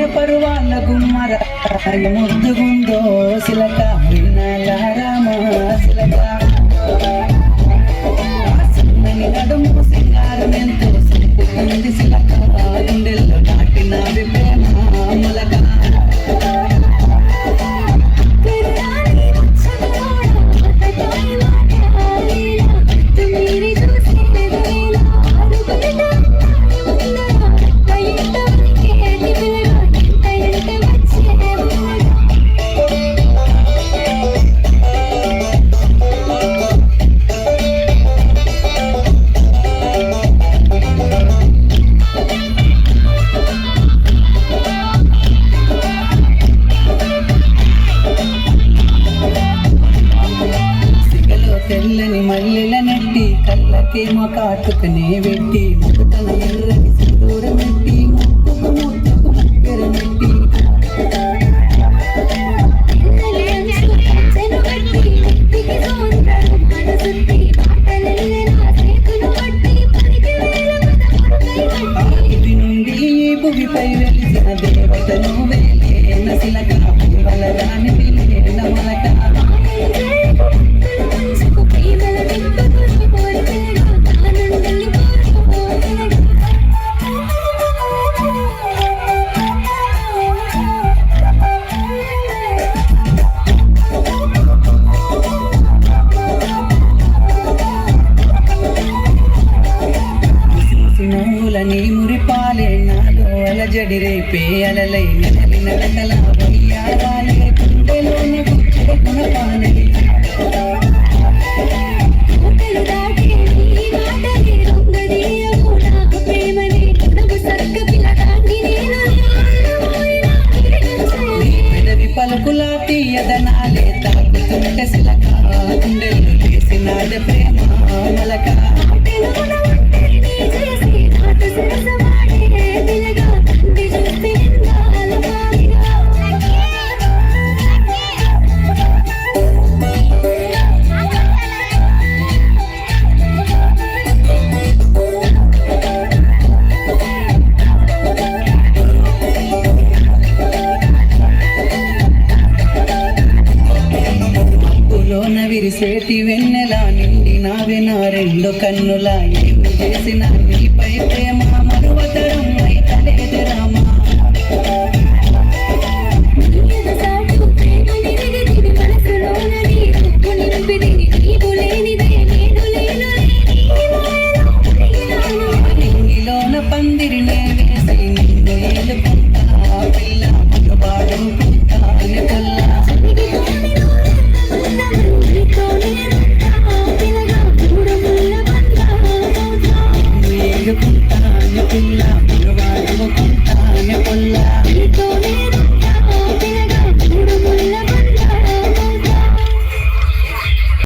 పరువాళ్ళ గుమ్మర ముద్దుగుందో సిలక వినాలారామా సిలక సన్నని నడుము సింగారం ఎంతో సింపుతుంది సిలక గుండెల్లో నాటిన ప్రేమ మొలక తెల్లని మల్లెల నెట్టి కళ్ళకేమో కాటుకనే పెట్టి ముక్కుతల ఎర్రని సింధూరం పెట్టి ముక్కుకు ముద్దకు ముక్కెర నెట్టి ఇది నుండి భూమిపై వెలిసిన దేవతను వేలేన సిలక వలరాని పిలిన మొలక నీ మురిపాలే నాలో అలజడి రేపే అలలై నెలలిన వెతల వయ్యారాలే గుండెలోని గుణపాలే పెదవి పలుకులా తీయదనాలే తాకుతుంటే సిలక గుండెలు వేసినాద ప్రేమ మలక విరిసేటి వెన్నెలా నిండి నావే నా రెండు కన్నులా ఏమి చేసిన నీపై ప్రేమ